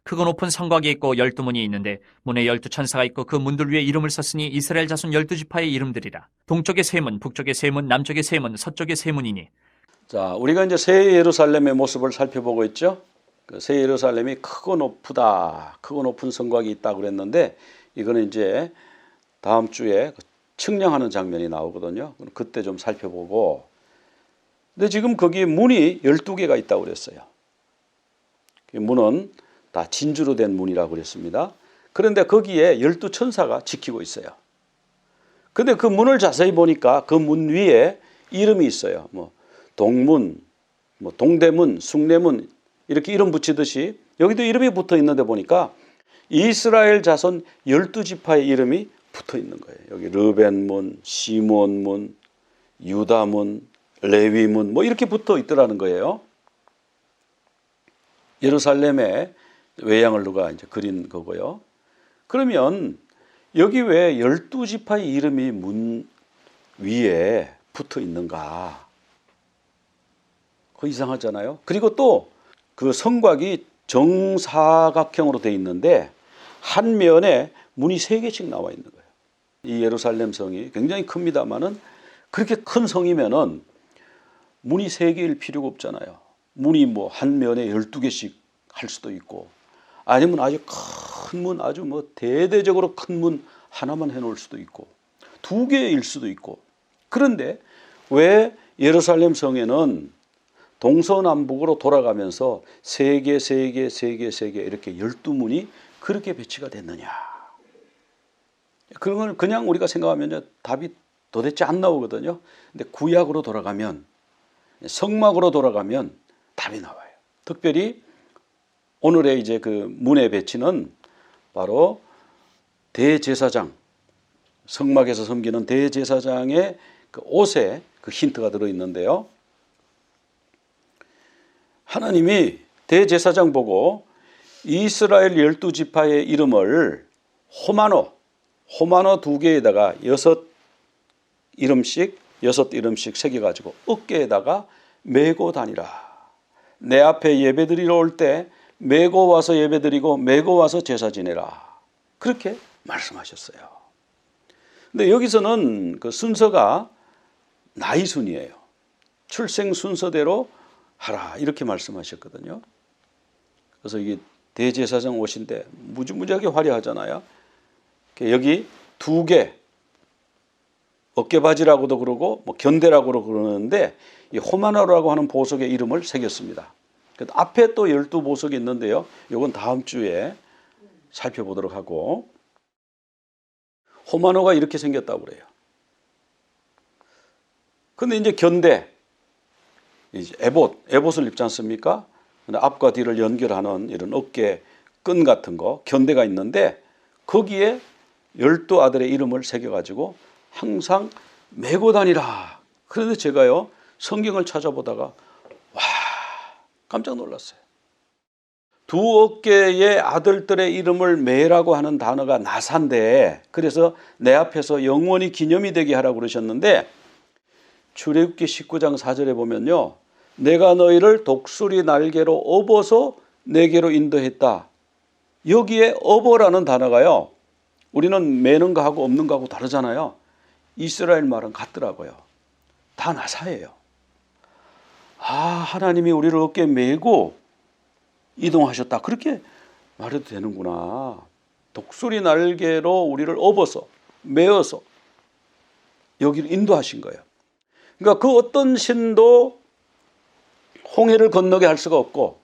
크고 높은 성곽이 있고 12문이 있는데 문에 12천사가 있고 그 문들 위에 이름을 썼으니 이스라엘 자손 12지파의 이름들이라. 동쪽에 세 문, 북쪽에 세 문, 남쪽에 세 문, 서쪽에 세 문이니. 자, 우리가 이제 새 예루살렘의 모습을 살펴보고 있죠. 그 새 예루살렘이 크고 높다, 크고 높은 성곽이 있다고 그랬는데 이거는 이제 다음 주에 측량하는 장면이 나오거든요. 그때 좀 살펴보고. 근데 지금 거기 문이 12개가 있다고 그랬어요. 문은 다 진주로 된 문이라고 그랬습니다. 그런데 거기에 12천사가 지키고 있어요. 근데 그 문을 자세히 보니까 그 문 위에 이름이 있어요. 뭐 동문, 뭐 동대문, 숭례문 이렇게 이름 붙이듯이 여기도 이름이 붙어 있는데 보니까 이스라엘 자손 12지파의 이름이 붙어 있는 거예요. 여기 르벤문, 시몬문, 유다문, 레위문 뭐 이렇게 붙어 있더라는 거예요. 예루살렘의 외양을 누가 이제 그린 거고요. 그러면 여기 왜 12지파의 이름이 문 위에 붙어 있는가? 그거 이상하잖아요. 그리고 또 그 성곽이 정사각형으로 되어 있는데 한 면에 문이 3개씩 나와 있는 거예요. 이 예루살렘 성이 굉장히 큽니다만은 그렇게 큰 성이면은 문이 3개일 필요가 없잖아요. 문이 뭐 한 면에 12개씩 할 수도 있고 아니면 아주 큰 문, 아주 뭐 대대적으로 큰 문 하나만 해놓을 수도 있고 2개일 수도 있고. 그런데 왜 예루살렘 성에는 동서남북으로 돌아가면서 3개, 3개, 3개, 3개 이렇게 12문이 그렇게 배치가 됐느냐. 그런 걸 그냥 우리가 생각하면 답이 도대체 안 나오거든요. 근데 구약으로 돌아가면, 성막으로 돌아가면 답이 나와요. 특별히 오늘의 이제 그 문의 배치는 바로 대제사장, 성막에서 섬기는 대제사장의 그 옷에 그 힌트가 들어있는데요. 하나님이 대제사장 보고 이스라엘 12지파의 이름을 호마노 2개에다가 6이름씩 새겨가지고 어깨에다가 메고 다니라. 내 앞에 예배드리러 올 때 메고 와서 예배드리고 메고 와서 제사 지내라. 그렇게 말씀하셨어요. 근데 여기서는 그 순서가 나이 순이에요. 출생 순서대로 하라 이렇게 말씀하셨거든요. 그래서 이게 대제사장 옷인데 무지무지하게 화려하잖아요. 여기 2개 어깨바지라고도 그러고 뭐 견대라고 그러는데 이 호마노라고 하는 보석의 이름을 새겼습니다. 앞에 또 12보석이 있는데요. 이건 다음 주에 살펴보도록 하고. 호마노가 이렇게 생겼다고 그래요. 근데 이제 견대, 이제 에봇을 입지 않습니까? 앞과 뒤를 연결하는 이런 어깨 끈 같은 거, 견대가 있는데 거기에 12아들의 이름을 새겨가지고 항상 메고 다니라. 그런데 제가요, 성경을 찾아보다가 와, 깜짝 놀랐어요. 2 어깨의 아들들의 이름을 메라고 하는 단어가 나사인데 그래서 내 앞에서 영원히 기념이 되게 하라고 그러셨는데 출애굽기 19장 4절에 보면요. 내가 너희를 독수리 날개로 업어서 내게로 인도했다. 여기에 업어라는 단어가요. 우리는 매는 거하고 없는 거하고 다르잖아요. 이스라엘 말은 같더라고요. 다 나사예요. 아, 하나님이 우리를 어깨에 메고 이동하셨다. 그렇게 말해도 되는구나. 독수리 날개로 우리를 업어서 메어서 여기를 인도하신 거예요. 그러니까 그 어떤 신도 홍해를 건너게 할 수가 없고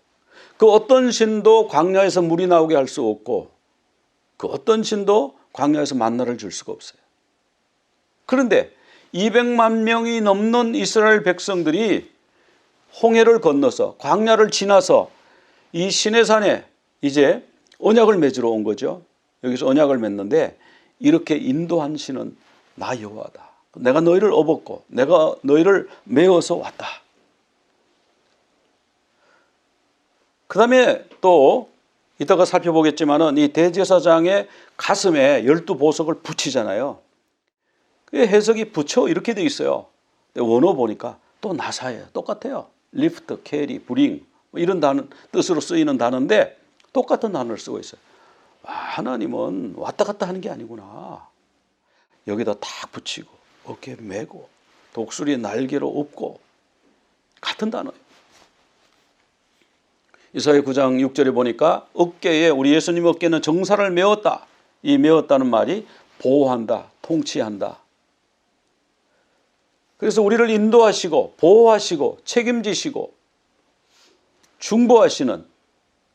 그 어떤 신도 광야에서 물이 나오게 할 수 없고 그 어떤 신도 광야에서 만나를 줄 수가 없어요. 그런데 200만 명이 넘는 이스라엘 백성들이 홍해를 건너서 광야를 지나서 이 시내산에 이제 언약을 맺으러 온 거죠. 여기서 언약을 맺는데 이렇게 인도한 신은 나 여호와다. 내가 너희를 업었고 내가 너희를 메어서 왔다. 그 다음에 또 이따가 살펴보겠지만은 이 대제사장의 가슴에 12보석을 붙이잖아요. 해석이 붙여 이렇게 돼 있어요. 원어 보니까 또 나사예요. 똑같아요. 리프트, 캐리, 브링 이런 단어, 뜻으로 쓰이는 단어인데 똑같은 단어를 쓰고 있어요. 하나님은 왔다 갔다 하는 게 아니구나. 여기다 탁 붙이고 어깨에 메고 독수리 날개로 업고 같은 단어예요. 이사야 9장 6절에 보니까 어깨에 우리 예수님 어깨는 정사를 메었다. 이 메었다는 말이 보호한다, 통치한다. 그래서 우리를 인도하시고 보호하시고 책임지시고 중보하시는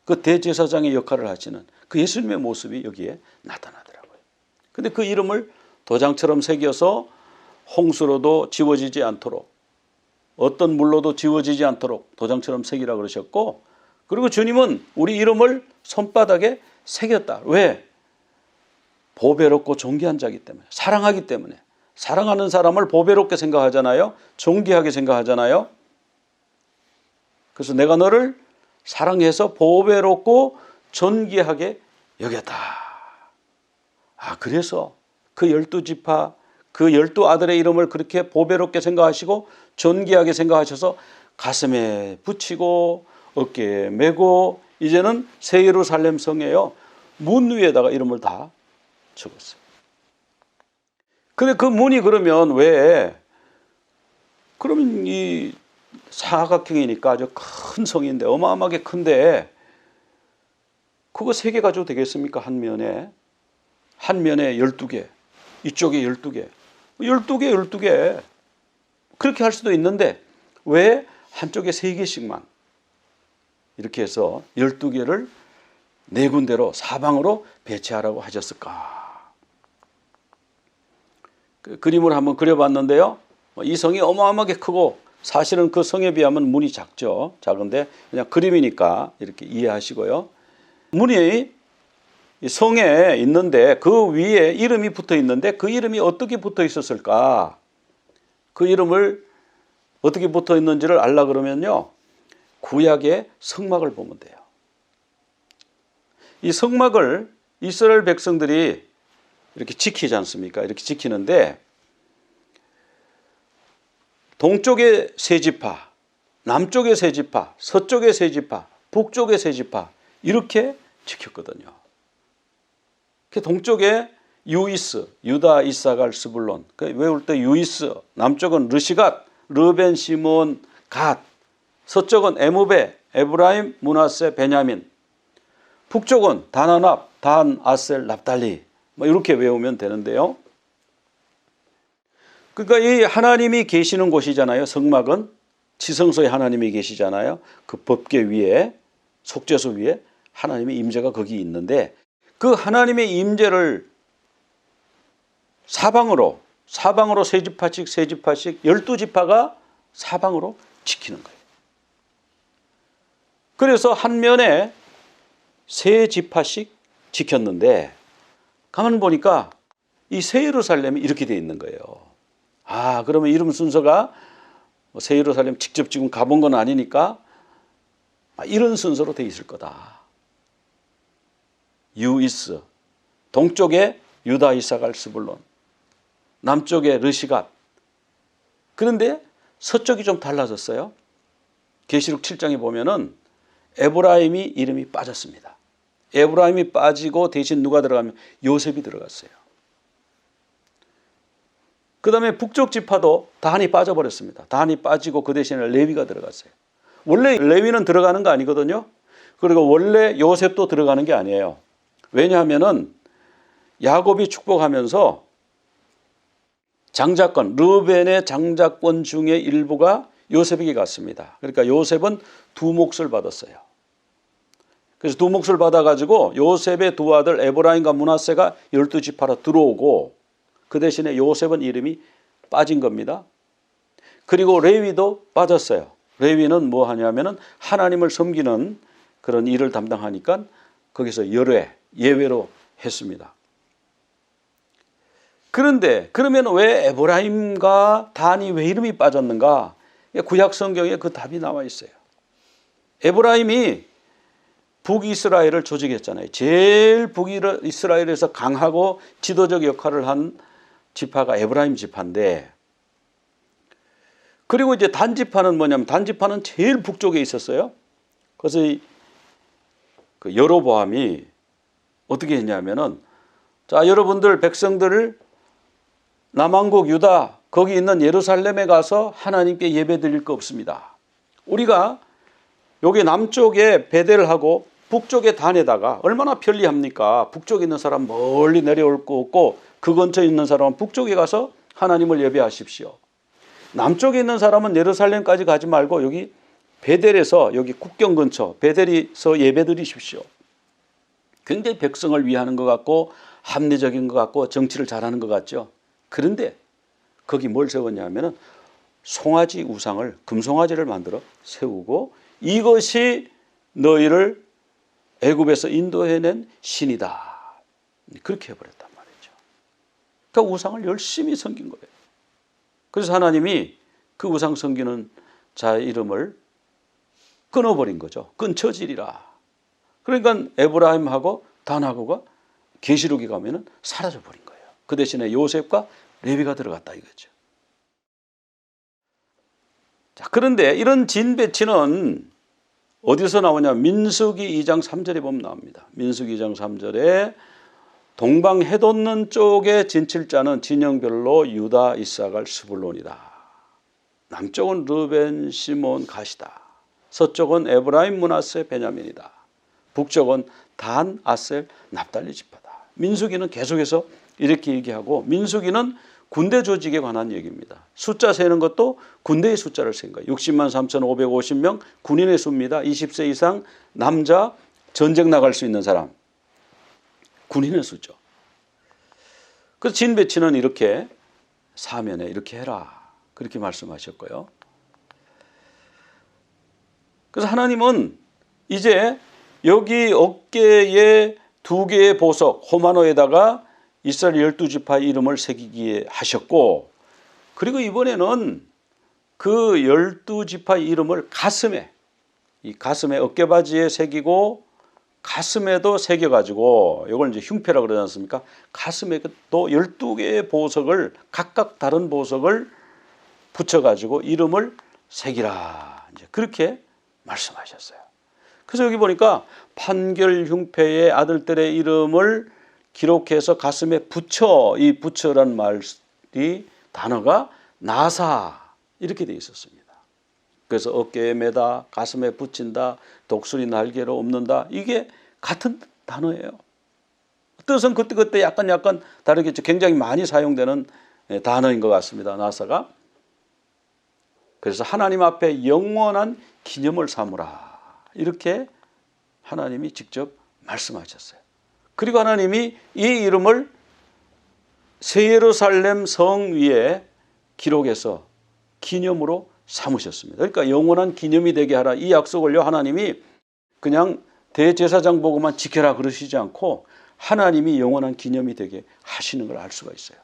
그 대제사장의 역할을 하시는 그 예수님의 모습이 여기에 나타나더라고요. 근데 그 이름을 도장처럼 새겨서 홍수로도 지워지지 않도록 어떤 물로도 지워지지 않도록 도장처럼 새기라 그러셨고, 그리고 주님은 우리 이름을 손바닥에 새겼다. 왜? 보배롭고 존귀한 자이기 때문에, 사랑하기 때문에. 사랑하는 사람을 보배롭게 생각하잖아요. 존귀하게 생각하잖아요. 그래서 내가 너를 사랑해서 보배롭고 존귀하게 여겼다. 그래서 그 12지파, 그 12아들의 이름을 그렇게 보배롭게 생각하시고 존귀하게 생각하셔서 가슴에 붙이고 어깨에 메고 이제는 새 예루살렘 성에요. 문 위에다가 이름을 다 적었어요. 근데 그 문이 그러면 왜? 그러면 이 사각형이니까 아주 큰 성인데 어마어마하게 큰데 그거 3개 가지고 되겠습니까? 한 면에 12개, 이쪽에 12개, 12개 그렇게 할 수도 있는데 왜 한쪽에 3개씩만 이렇게 해서 12개를 4군데로 사방으로 배치하라고 하셨을까? 그 그림을 한번 그려봤는데요. 이 성이 어마어마하게 크고 사실은 그 성에 비하면 문이 작죠. 작은데 그냥 그림이니까 이렇게 이해하시고요. 문이 성에 있는데 그 위에 이름이 붙어 있는데 그 이름이 어떻게 붙어 있었을까? 그 이름을 어떻게 붙어 있는지를 알라 그러면요. 구약의 성막을 보면 돼요. 이 성막을 이스라엘 백성들이 이렇게 지키지 않습니까? 이렇게 지키는데 동쪽에 3지파, 남쪽에 3지파, 서쪽에 3지파, 북쪽에 3지파 이렇게 지켰거든요. 동쪽에 유이스, 유다, 이사갈, 스불론. 외울 때 유이스, 남쪽은 르시갓, 르벤, 시몬, 갓. 서쪽은 에무베, 에브라임, 므낫세, 베냐민. 북쪽은 다나납, 단, 아셀, 납달리. 이렇게 외우면 되는데요. 그러니까 이 하나님이 계시는 곳이잖아요. 성막은 지성소에 하나님이 계시잖아요. 그 법궤 위에, 속죄소 위에 하나님의 임재가 거기 있는데 그 하나님의 임재를 사방으로 3지파씩 12지파가 사방으로 지키는 거예요. 그래서 한 면에 3지파씩 지켰는데 가만 보니까 이 새 예루살렘이 이렇게 되어 있는 거예요. 그러면 이름 순서가 새 예루살렘 직접 지금 가본 건 아니니까 이런 순서로 되어 있을 거다. 유이스, 동쪽에 유다, 이사갈, 스불론, 남쪽에 르시갓. 그런데 서쪽이 좀 달라졌어요. 계시록 7장에 보면은 에브라임이 이름이 빠졌습니다. 에브라임이 빠지고 대신 누가 들어가면 요셉이 들어갔어요. 그 다음에 북쪽 지파도 다한이 빠져버렸습니다. 다한이 빠지고 그 대신에 레위가 들어갔어요. 원래 레위는 들어가는 거 아니거든요. 그리고 원래 요셉도 들어가는 게 아니에요. 왜냐하면은 야곱이 축복하면서 장자권, 르벤의 장자권 중에 일부가 요셉에게 갔습니다. 그러니까 요셉은 2몫을 받았어요. 그래서 2몫을 받아가지고 요셉의 2아들 에브라임과 므낫세가 12지파로 들어오고 그 대신에 요셉은 이름이 빠진 겁니다. 그리고 레위도 빠졌어요. 레위는 뭐 하냐면은 하나님을 섬기는 그런 일을 담당하니까 거기서 예외로 했습니다. 그런데 그러면 왜 에브라임과 단이 왜 이름이 빠졌는가? 구약 성경에 그 답이 나와 있어요. 에브라임이 북이스라엘을 조직했잖아요. 제일 북이스라엘에서 강하고 지도적 역할을 한 지파가 에브라임 지파인데, 그리고 이제 단 지파는 뭐냐면 단 지파는 제일 북쪽에 있었어요. 그래서 그 여로보암이 어떻게 했냐면은 자, 여러분들 백성들을 남왕국 유다 거기 있는 예루살렘에 가서 하나님께 예배 드릴 거 없습니다. 우리가 여기 남쪽에 베델을 하고 북쪽에 단에다가 얼마나 편리합니까? 북쪽에 있는 사람 멀리 내려올 거 없고 그 근처에 있는 사람은 북쪽에 가서 하나님을 예배하십시오. 남쪽에 있는 사람은 예루살렘까지 가지 말고 여기 베델에서 여기 국경 근처 베델에서 예배 드리십시오. 굉장히 백성을 위하는 것 같고 합리적인 것 같고 정치를 잘하는 것 같죠. 그런데 거기 뭘 세웠냐면은 송아지 우상을 금송아지를 만들어 세우고 이것이 너희를 애굽에서 인도해낸 신이다. 그렇게 해버렸단 말이죠. 그러니까 우상을 열심히 섬긴 거예요. 그래서 하나님이 그 우상 섬기는 자 이름을 끊어버린 거죠. 끊쳐지리라. 그러니까 에브라임하고 단하고가 계시록에 가면은 사라져버린 거예요. 그 대신에 요셉과 레위가 들어갔다 이거죠. 자, 그런데 이런 진배치는 어디서 나오냐? 민수기 2장 3절에 보면 나옵니다. 민수기 2장 3절에 동방 해돋는 쪽의 진칠자는 진영별로 유다, 이사갈, 스불론이다. 남쪽은 르벤, 시몬, 가시다. 서쪽은 에브라임, 므낫세, 베냐민이다. 북쪽은 단, 아셀, 납달리 지파다. 민수기는 계속해서 이렇게 얘기하고 민수기는 군대 조직에 관한 얘기입니다. 숫자 세는 것도 군대의 숫자를 센 거예요. 60만 3,550명 군인의 수입니다. 20세 이상 남자 전쟁 나갈 수 있는 사람. 군인의 수죠. 그래서 진배치는 이렇게 사면에 이렇게 해라. 그렇게 말씀하셨고요. 그래서 하나님은 이제 여기 어깨에 2개의 보석 호마노에다가 이스라엘 12지파의 이름을 새기게 하셨고 그리고 이번에는 그 12지파의 이름을 가슴에 이 가슴에 어깨바지에 새기고 가슴에도 새겨가지고 이걸 이제 흉패라 그러지 않습니까? 가슴에 또 12개의 보석을 각각 다른 보석을 붙여가지고 이름을 새기라 이제 그렇게 말씀하셨어요. 그래서 여기 보니까 판결 흉패의 아들들의 이름을 기록해서 가슴에 붙여 이 붙여란 말이 단어가 나사 이렇게 되어 있었습니다. 그래서 어깨에 매다 가슴에 붙인다 독수리 날개로 엎는다 이게 같은 단어예요. 뜻은 그때 약간 다르겠죠. 굉장히 많이 사용되는 단어인 것 같습니다. 나사가. 그래서 하나님 앞에 영원한 기념을 삼으라 이렇게 하나님이 직접 말씀하셨어요. 그리고 하나님이 이 이름을 새 예루살렘 성 위에 기록해서 기념으로 삼으셨습니다. 그러니까 영원한 기념이 되게 하라 이 약속을요 하나님이 그냥 대제사장 보고만 지켜라 그러시지 않고 하나님이 영원한 기념이 되게 하시는 걸 알 수가 있어요.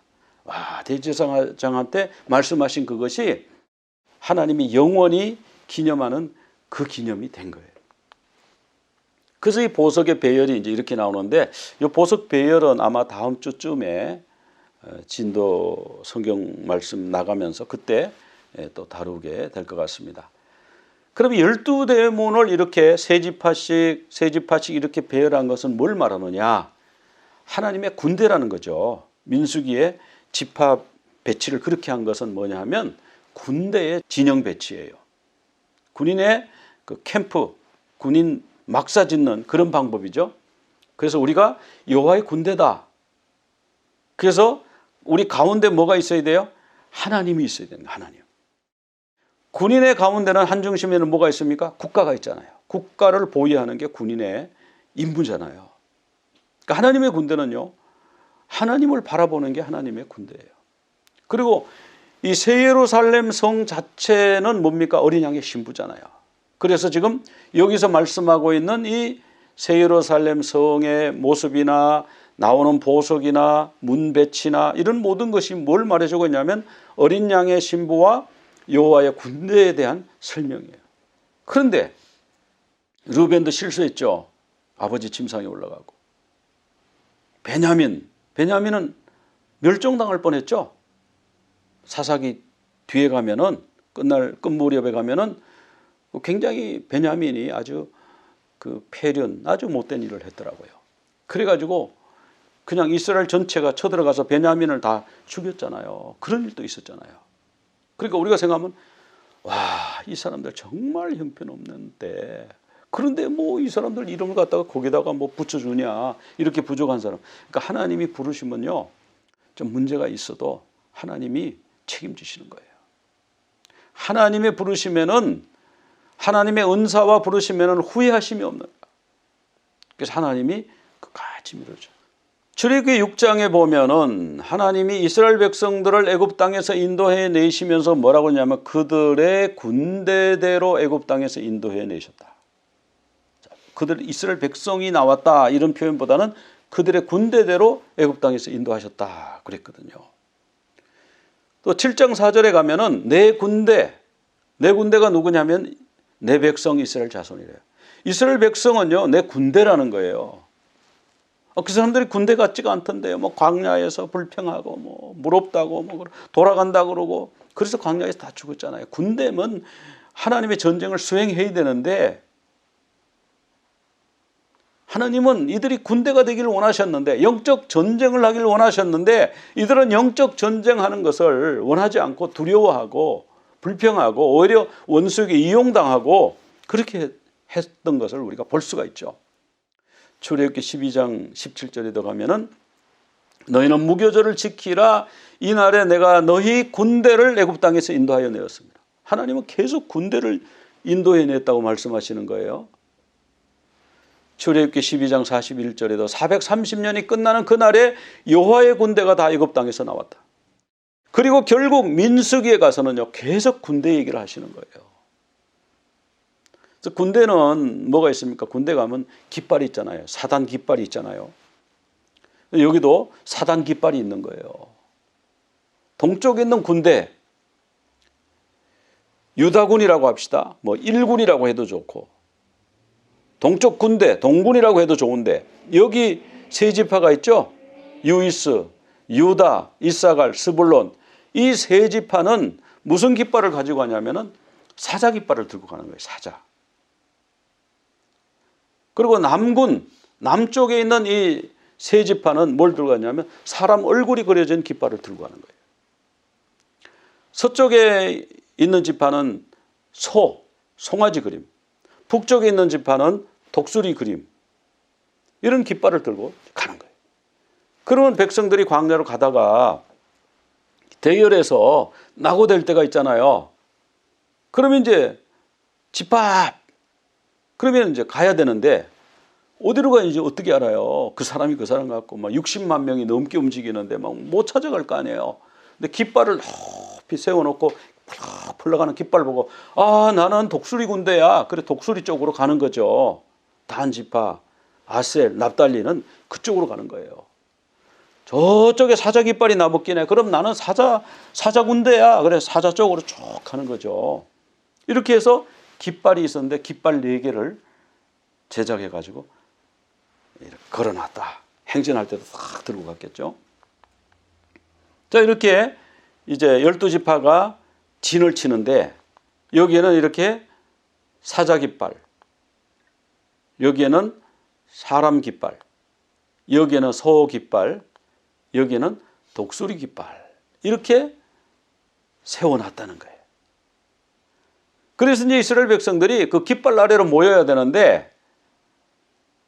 와, 대제사장한테 말씀하신 그것이 하나님이 영원히 기념하는 그 기념이 된 거예요. 그래서 이 보석의 배열이 이제 이렇게 나오는데 이 보석 배열은 아마 다음 주쯤에 진도 성경 말씀 나가면서 그때 또 다루게 될 것 같습니다. 그럼 12대문을 이렇게 세 지파씩 이렇게 배열한 것은 뭘 말하느냐? 하나님의 군대라는 거죠. 민수기에 지파 배치를 그렇게 한 것은 뭐냐 하면 군대의 진영 배치예요. 군인의 그 캠프, 군인 막사 짓는 그런 방법이죠. 그래서 우리가 여호와의 군대다. 그래서 우리 가운데 뭐가 있어야 돼요? 하나님이 있어야 되는 거예요. 하나님. 군인의 가운데는 한중심에는 뭐가 있습니까? 국가가 있잖아요. 국가를 보위하는 게 군인의 임무잖아요. 그러니까 하나님의 군대는요. 하나님을 바라보는 게 하나님의 군대예요. 그리고 이 새 예루살렘 성 자체는 뭡니까? 어린 양의 신부잖아요. 그래서 지금 여기서 말씀하고 있는 이 새 예루살렘 성의 모습이나 나오는 보석이나 문배치나 이런 모든 것이 뭘 말해주고 있냐면 어린 양의 신부와 여호와의 군대에 대한 설명이에요. 그런데 르벤도 실수했죠. 아버지 침상에 올라가고. 베냐민은 멸종당할 뻔했죠. 사사기 뒤에 가면은 끝 무렵에 가면은 굉장히 베냐민이 아주 그 폐륜, 아주 못된 일을 했더라고요. 그래가지고 그냥 이스라엘 전체가 쳐들어가서 베냐민을 다 죽였잖아요. 그런 일도 있었잖아요. 그러니까 우리가 생각하면 와, 이 사람들 정말 형편없는데 그런데 뭐 이 사람들 이름을 갖다가 거기다가 뭐 붙여주냐, 이렇게 부족한 사람. 그러니까 하나님이 부르시면요, 좀 문제가 있어도 하나님이 책임지시는 거예요. 하나님의 부르시면은, 하나님의 은사와 부르시면은 후회하심이 없는 거예요. 그래서 하나님이 끝까지 밀어줘요. 출애굽기 6장에 보면은 하나님이 이스라엘 백성들을 애굽 땅에서 인도해 내시면서 뭐라고 하냐면 그들의 군대대로 애굽 땅에서 인도해 내셨다. 그들 이스라엘 백성이 나왔다 이런 표현보다는 그들의 군대대로 애굽 땅에서 인도하셨다 그랬거든요. 또 7장 4절에 가면은 내 군대가 누구냐면 내 백성 이스라엘 자손이래요. 이스라엘 백성은요, 내 군대라는 거예요. 그 사람들이 군대 같지가 않던데요. 뭐 광야에서 불평하고 뭐 무롭다고 뭐 돌아간다 그러고 그래서 광야에서 다 죽었잖아요. 군대면 하나님의 전쟁을 수행해야 되는데 하나님은 이들이 군대가 되기를 원하셨는데, 영적 전쟁을 하기를 원하셨는데 이들은 영적 전쟁하는 것을 원하지 않고 두려워하고 불평하고 오히려 원수에게 이용당하고 그렇게 했던 것을 우리가 볼 수가 있죠. 출애굽기 12장 17절에도 가면은 너희는 무교절을 지키라. 이날에 내가 너희 군대를 애굽 땅에서 인도하여 내었습니다. 하나님은 계속 군대를 인도해 냈다고 말씀하시는 거예요. 출애굽기 12장 41절에도 430년이 끝나는 그날에 여호와의 군대가 다 애굽 땅에서 나왔다. 그리고 결국 민수기에 가서는요, 계속 군대 얘기를 하시는 거예요. 그래서 군대는 뭐가 있습니까? 군대 가면 깃발이 있잖아요. 사단 깃발이 있잖아요. 여기도 사단 깃발이 있는 거예요. 동쪽에 있는 군대, 유다군이라고 합시다. 뭐 1군이라고 해도 좋고, 동쪽 군대, 동군이라고 해도 좋은데 여기 세 지파가 있죠. 유이스, 유다, 이사갈, 스불론. 이 세 지파는 무슨 깃발을 가지고 가냐면은 사자 깃발을 들고 가는 거예요. 사자. 그리고 남군, 남쪽에 있는 이 세 지파는 뭘 들고 가냐면 사람 얼굴이 그려진 깃발을 들고 가는 거예요. 서쪽에 있는 지파는 송아지 그림, 북쪽에 있는 지파는 독수리 그림, 이런 깃발을 들고 가는 거예요. 그러면 백성들이 광야로 가다가 대열에서 낙오될 때가 있잖아요. 그러면 이제 집합, 그러면 이제 가야 되는데 어디로 가는지 어떻게 알아요? 그 사람이 그 사람 같고 막 60만 명이 넘게 움직이는데 막 못 찾아갈 거 아니에요. 근데 깃발을 높이 세워놓고 풀러가는 깃발 보고 아, 나는 독수리 군대야. 그래 사투리 쪽으로 가는 거죠. 단 지파, 아셀, 납달리는 그쪽으로 가는 거예요. 저쪽에 사자 깃발이 나붙기네. 그럼 나는 사자 군대야. 그래 사자 쪽으로 쭉 가는 거죠. 이렇게 해서 깃발이 있었는데 깃발 4개를 제작해 가지고 이렇게 걸어놨다. 행진할 때도 딱 들고 갔겠죠. 자, 이렇게 이제 12지파가 진을 치는데 여기에는 이렇게 사자 깃발, 여기에는 사람 깃발, 여기에는 소 깃발, 여기에는 독수리 깃발, 이렇게 세워놨다는 거예요. 그래서 이제 이스라엘 백성들이 그 깃발 아래로 모여야 되는데,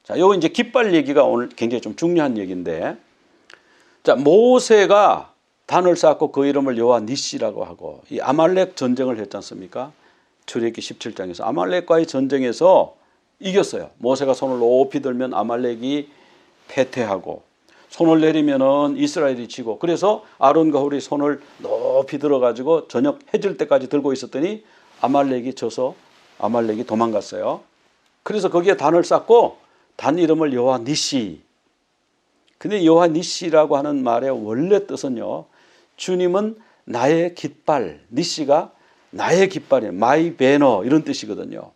자, 요거 이제 깃발 얘기가 오늘 굉장히 좀 중요한 얘기인데, 자, 모세가 단을 쌓고 그 이름을 여호와 니시라고 하고 이 아말렉 전쟁을 했지 않습니까? 출애굽기 17장에서 아말렉과의 전쟁에서 이겼어요. 모세가 손을 높이 들면 아말렉이 패퇴하고 손을 내리면은 이스라엘이 지고, 그래서 아론과 홀이 손을 높이 들어가지고 저녁 해질 때까지 들고 있었더니 아말렉이 져서 아말렉이 도망갔어요. 그래서 거기에 단을 쌓고 단 이름을 여호와 니시. 근데 여호와 니시라고 하는 말의 원래 뜻은요, 주님은 나의 깃발, 니시가 나의 깃발이에요. 마이 배너 이런 뜻이거든요.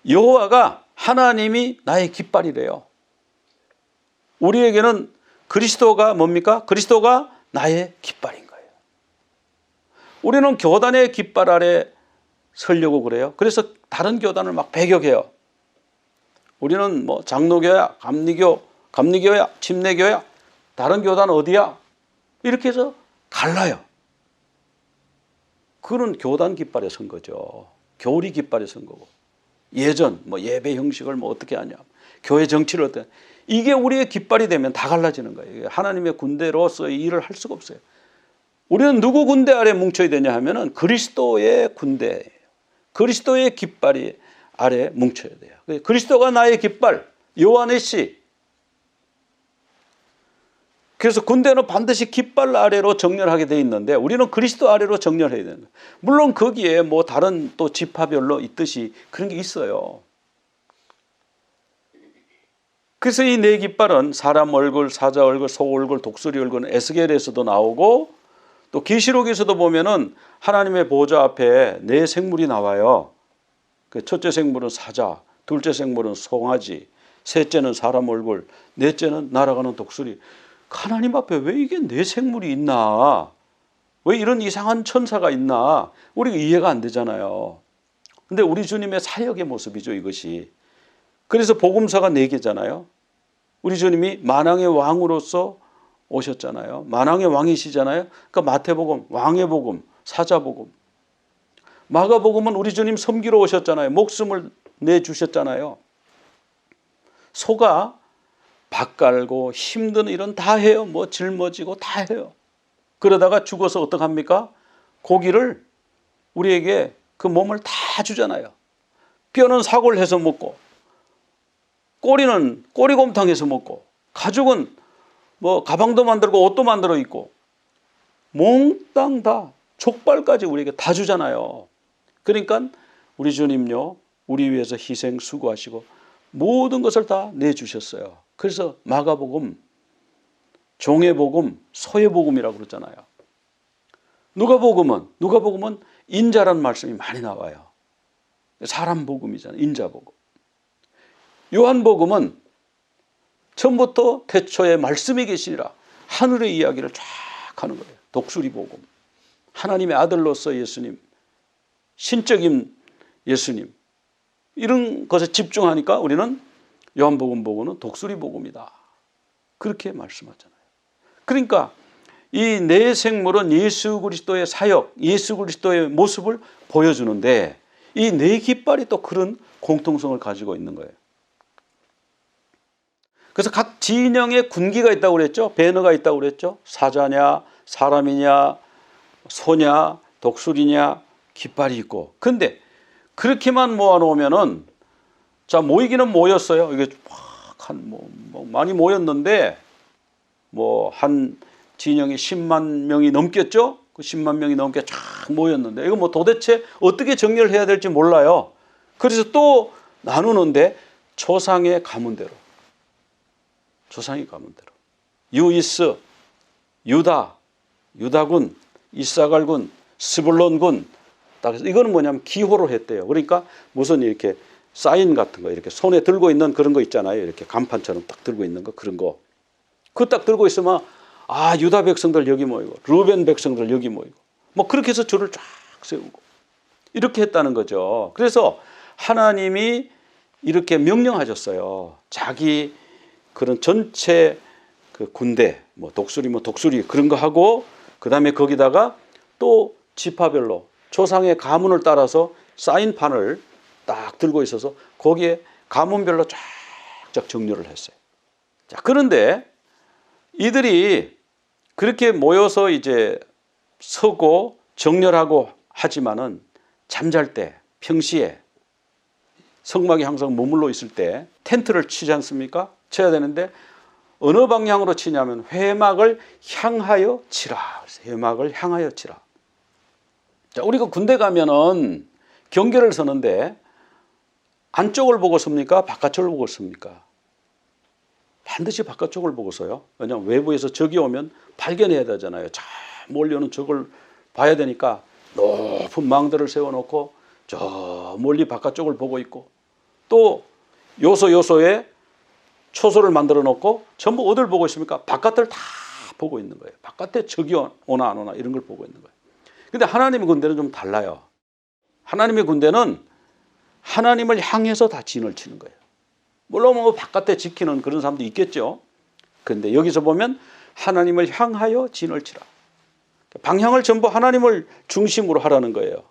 여호와가 하나님이 나의 깃발이래요. 우리에게는 그리스도가 뭡니까? 그리스도가 나의 깃발인 거예요. 우리는 교단의 깃발 아래 서려고 그래요. 그래서 다른 교단을 막 배격해요. 우리는 뭐 장로교야, 감리교야, 침례교야, 다른 교단 어디야? 이렇게 해서 갈라요. 그런 교단 깃발에 선 거죠. 교리 깃발에 선 거고. 예전 뭐 예배 형식을 뭐 어떻게 하냐, 교회 정치를 어떻게, 이게 우리의 깃발이 되면 다 갈라지는 거예요. 하나님의 군대로서의 일을 할 수가 없어요. 우리는 누구 군대 아래 뭉쳐야 되냐 하면은 그리스도의 군대예요. 그리스도의 깃발이 아래 뭉쳐야 돼요. 그리스도가 나의 깃발, 요한의 씨. 그래서 군대는 반드시 깃발 아래로 정렬하게 돼 있는데 우리는 그리스도 아래로 정렬해야 되는 거예요. 물론 거기에 뭐 다른 또 지파별로 있듯이 그런 게 있어요. 그래서 이 네 깃발은 사람 얼굴, 사자 얼굴, 소 얼굴, 독수리 얼굴은 에스겔에서도 나오고 또 계시록에서도 보면은 하나님의 보좌 앞에 네 생물이 나와요. 그 첫째 생물은 사자, 둘째 생물은 송아지, 셋째는 사람 얼굴, 넷째는 날아가는 독수리. 하나님 앞에 왜 이게 네 생물이 있나? 왜 이런 이상한 천사가 있나? 우리가 이해가 안 되잖아요. 근데 우리 주님의 사역의 모습이죠, 이것이. 그래서 복음서가 네 개잖아요. 우리 주님이 만왕의 왕으로서 오셨잖아요. 만왕의 왕이시잖아요. 그러니까 마태복음, 왕의 복음, 사자복음. 마가복음은 우리 주님 섬기러 오셨잖아요. 목숨을 내주셨잖아요. 소가 밥 갈고 힘든 일은 다 해요. 뭐 짊어지고 다 해요. 그러다가 죽어서 어떡합니까? 고기를 우리에게 그 몸을 다 주잖아요. 뼈는 사골 해서 먹고, 꼬리는 꼬리곰탕 해서 먹고, 가죽은 뭐 가방도 만들고 옷도 만들어 입고, 몽땅 다 족발까지 우리에게 다 주잖아요. 그러니까 우리 주님요, 우리 위해서 희생 수고하시고 모든 것을 다 내주셨어요. 그래서 마가복음, 종의복음, 소의복음이라고 그러잖아요. 누가복음은 인자란 말씀이 많이 나와요. 사람 복음이잖아요. 인자복음. 요한복음은 처음부터 태초에 말씀이 계시니라 하늘의 이야기를 쫙 하는 거예요. 독수리복음. 하나님의 아들로서 예수님, 신적인 예수님, 이런 것에 집중하니까 우리는 요한복음 보고는 독수리복음이다. 그렇게 말씀하잖아요. 그러니까 이 네 생물은 예수 그리스도의 사역, 예수 그리스도의 모습을 보여주는데 이 네 깃발이 또 그런 공통성을 가지고 있는 거예요. 그래서 각 진영에 군기가 있다고 그랬죠. 배너가 있다고 그랬죠. 사자냐, 사람이냐, 소냐, 독수리냐, 깃발이 있고. 근데 그렇게만 모아놓으면은, 자, 모이기는 모였어요. 이게 많이 모였는데, 뭐, 한 진영이 10만 명이 넘겠죠? 그 10만 명이 넘게 쫙 모였는데, 이거 뭐 도대체 어떻게 정리를 해야 될지 몰라요. 그래서 또 나누는데, 조상의 가문대로. 조상의 가문대로. 유이스, 유다, 유다군, 이사갈군, 스불론군. 딱 이거는 뭐냐면 기호로 했대요. 그러니까 무슨 이렇게 사인 같은 거 이렇게 손에 들고 있는 그런 거 있잖아요. 이렇게 간판처럼 딱 들고 있는 거 그런 거. 그거 딱 들고 있으면 아 유다 백성들 여기 모이고 루벤 백성들 여기 모이고 뭐 그렇게 해서 줄을 쫙 세우고 이렇게 했다는 거죠. 그래서 하나님이 이렇게 명령하셨어요. 자기 그런 전체 그 군대 뭐 독수리 그런 거 하고 그다음에 거기다가 또 지파별로 조상의 가문을 따라서 사인판을 딱 들고 있어서 거기에 가문별로 쫙쫙 정렬을 했어요. 자, 그런데 이들이 그렇게 모여서 이제 서고 정렬하고 하지만은 잠잘 때 평시에 성막이 항상 머물러 있을 때 텐트를 치지 않습니까? 쳐야 되는데 어느 방향으로 치냐면 회막을 향하여 치라. 회막을 향하여 치라. 자, 우리가 군대 가면은 경계를 서는데 안쪽을 보고 섭니까? 바깥쪽을 보고 섭니까? 반드시 바깥쪽을 보고 서요. 왜냐하면 외부에서 적이 오면 발견해야 되잖아요. 자, 몰려오는 적을 봐야 되니까 높은 망대를 세워놓고 저 멀리 바깥쪽을 보고 있고 또 요소에 초소를 만들어 놓고 전부 어딜 보고 있습니까? 바깥을 다 보고 있는 거예요. 바깥에 적이 오나 안 오나 이런 걸 보고 있는 거예요. 근데 하나님의 군대는 좀 달라요. 하나님의 군대는 하나님을 향해서 다 진을 치는 거예요. 물론 뭐 바깥에 지키는 그런 사람도 있겠죠. 그런데 여기서 보면 하나님을 향하여 진을 치라. 방향을 전부 하나님을 중심으로 하라는 거예요.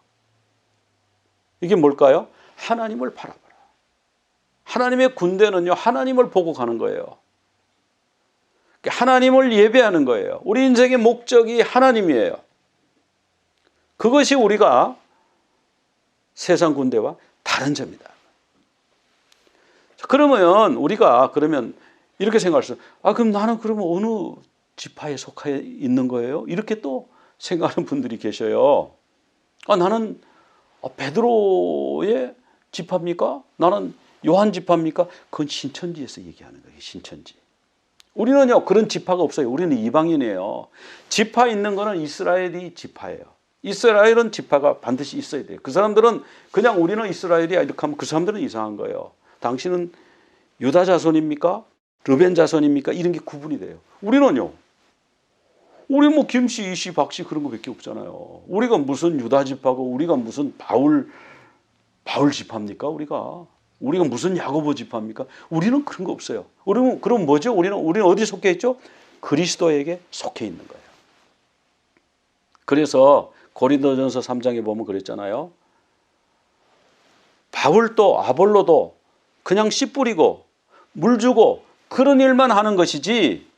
이게 뭘까요? 하나님을 바라봐라. 하나님의 군대는요, 하나님을 보고 가는 거예요. 하나님을 예배하는 거예요. 우리 인생의 목적이 하나님이에요. 그것이 우리가 세상 군대와 다른 점이다. 그러면 우리가 이렇게 생각할 수 있어요. 그럼 나는 그러면 어느 지파에 속해 있는 거예요? 이렇게 또 생각하는 분들이 계셔요. 나는 베드로의 지파입니까? 나는 요한 지파입니까? 그건 신천지에서 얘기하는 거예요. 신천지. 우리는요, 그런 지파가 없어요. 우리는 이방인이에요. 지파 있는 거는 이스라엘이 지파예요. 이스라엘은 지파가 반드시 있어야 돼요. 그 사람들은 그냥 우리는 이스라엘이야 이렇게 하면 그 사람들은 이상한 거예요. 당신은 유다 자손입니까? 르벤 자손입니까? 이런 게 구분이 돼요. 우리는요, 우리 뭐 김씨, 이씨, 박씨 그런 거밖에 없잖아요. 우리가 무슨 유다 지파고 우리가 무슨 바울 지파입니까? 우리가 무슨 야고보 지파입니까? 우리는 그런 거 없어요. 우리는 그럼 뭐죠? 우리는 어디 속해 있죠? 그리스도에게 속해 있는 거예요. 그래서 고린도전서 3장에 보면 그랬잖아요. 바울도 아볼로도 그냥 씨 뿌리고 물 주고 그런 일만 하는 것이지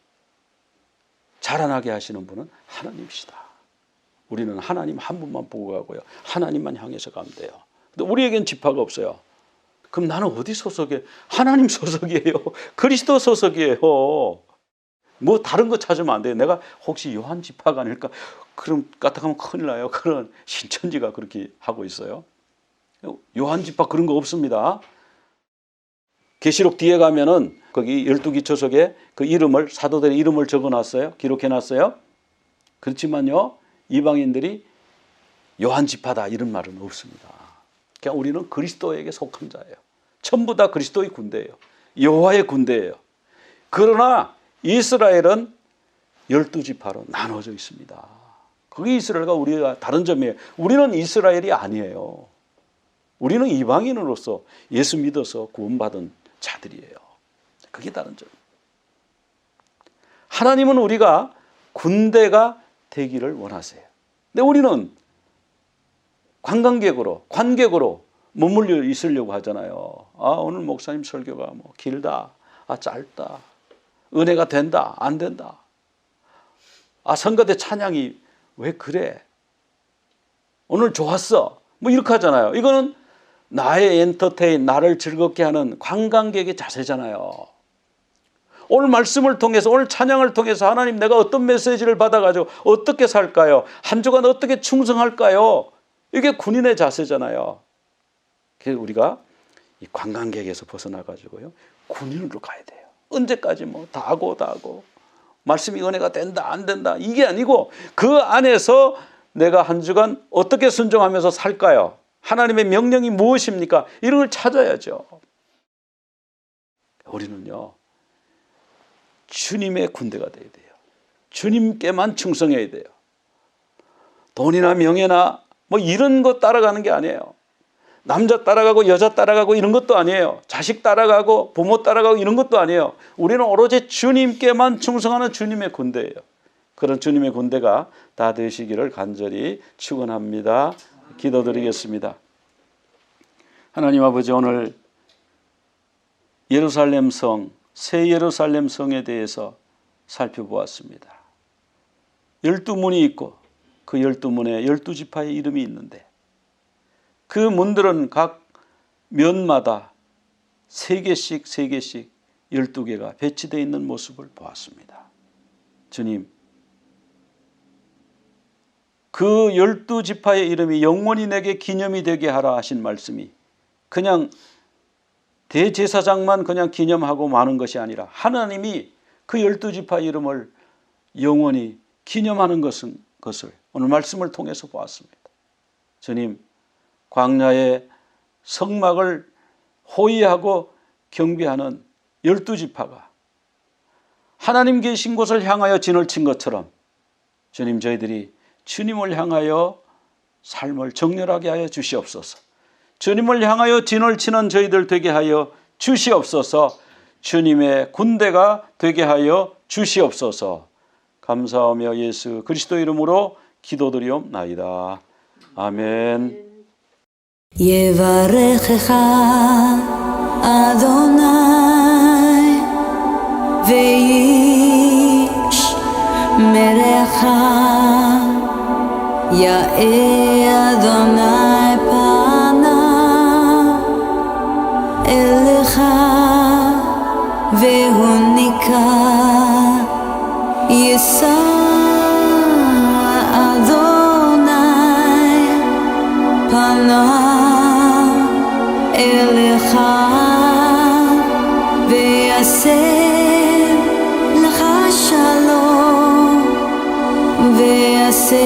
자라나게 하시는 분은 하나님이시다. 우리는 하나님 한 분만 보고 가고요. 하나님만 향해서 가면 돼요. 근데 우리에겐 지파가 없어요. 그럼 나는 어디 소속이에요? 하나님 소속이에요. 그리스도 소속이에요. 뭐 다른 거 찾으면 안 돼요. 내가 혹시 요한 지파가 아닐까? 그럼 까딱하면 큰일 나요. 그런 신천지가 그렇게 하고 있어요. 요한 지파 그런 거 없습니다. 계시록 뒤에 가면은 거기 12기초석에 그 이름을, 사도들의 이름을 적어놨어요. 기록해놨어요. 그렇지만요, 이방인들이 요한 지파다 이런 말은 없습니다. 그냥 우리는 그리스도에게 속한 자예요. 전부 다 그리스도의 군대예요. 여호와의 군대예요. 그러나 이스라엘은 12지파로 나눠져 있습니다. 그게 이스라엘과 우리가 다른 점이에요. 우리는 이스라엘이 아니에요. 우리는 이방인으로서 예수 믿어서 구원받은 자들이에요. 그게 다른 점. 하나님은 우리가 군대가 되기를 원하세요. 근데 우리는 관객으로 머물러 있으려고 하잖아요. 오늘 목사님 설교가 뭐 길다, 짧다, 은혜가 된다, 안 된다. 선거대 찬양이 왜 그래? 오늘 좋았어. 뭐 이렇게 하잖아요. 이거는 나의 엔터테인, 나를 즐겁게 하는 관광객의 자세잖아요. 오늘 말씀을 통해서, 오늘 찬양을 통해서 하나님 내가 어떤 메시지를 받아가지고 어떻게 살까요? 한 주간 어떻게 충성할까요? 이게 군인의 자세잖아요. 그래서 우리가 이 관광객에서 벗어나가지고요, 군인으로 가야 돼요. 언제까지 뭐 다 하고 말씀이 은혜가 된다 안 된다 이게 아니고 그 안에서 내가 한 주간 어떻게 순종하면서 살까요? 하나님의 명령이 무엇입니까? 이런 걸 찾아야죠. 우리는요, 주님의 군대가 돼야 돼요. 주님께만 충성해야 돼요. 돈이나 명예나 뭐 이런 거 따라가는 게 아니에요. 남자 따라가고 여자 따라가고 이런 것도 아니에요. 자식 따라가고 부모 따라가고 이런 것도 아니에요. 우리는 오로지 주님께만 충성하는 주님의 군대예요. 그런 주님의 군대가 다 되시기를 간절히 축원합니다. 기도드리겠습니다. 하나님 아버지, 오늘 예루살렘 성, 새 예루살렘 성에 대해서 살펴보았습니다. 12문이 있고 그 12문에 12지파의 이름이 있는데 그 문들은 각 면마다 3개씩 12개가 배치되어 있는 모습을 보았습니다. 주님, 그 12지파의 이름이 영원히 내게 기념이 되게 하라 하신 말씀이 그냥 대제사장만 그냥 기념하고 마는 것이 아니라 하나님이 그 12지파 이름을 영원히 기념하는 것을 오늘 말씀을 통해서 보았습니다. 주님, 광야의 성막을 호위하고 경비하는 12지파가 하나님 계신 곳을 향하여 진을 친 것처럼 주님, 저희들이 주님을 향하여 삶을 정렬하게 하여 주시옵소서. 주님을 향하여 진을 치는 저희들 되게 하여 주시옵소서. 주님의 군대가 되게 하여 주시옵소서. 감사하며 예수 그리스도 이름으로 기도드리옵나이다. 아멘. יברכך אדוני וישמרך, יאר אדוני פניו אליך והוניקה, יישא אדוני פניו אליך ויעשה לך שלום, ויעשה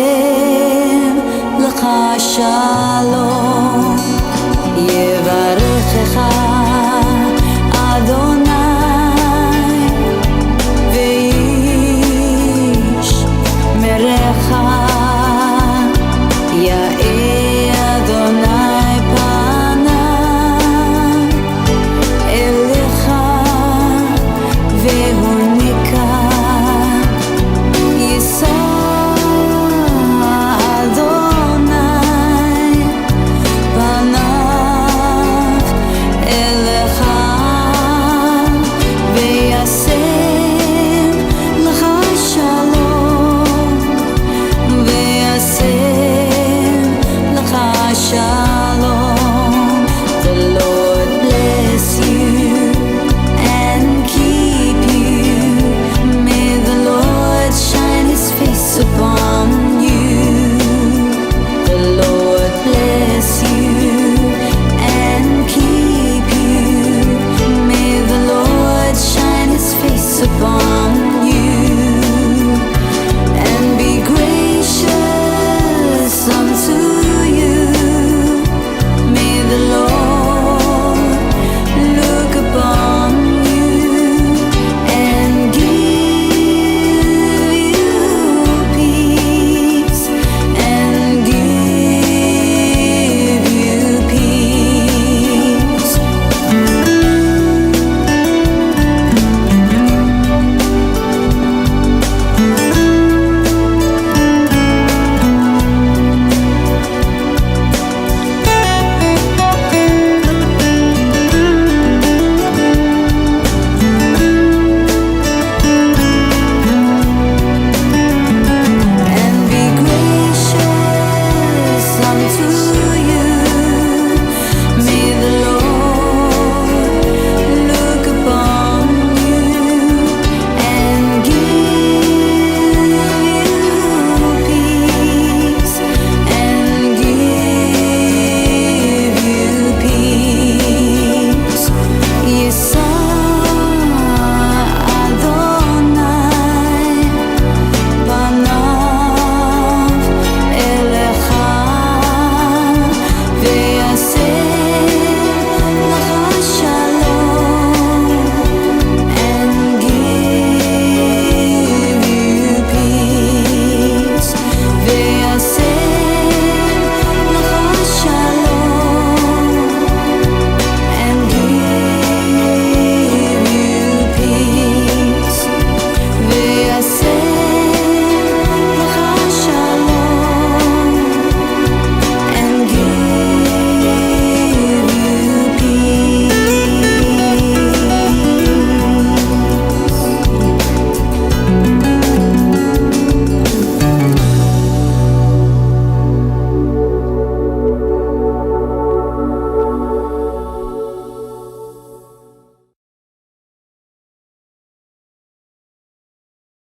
לך שלום.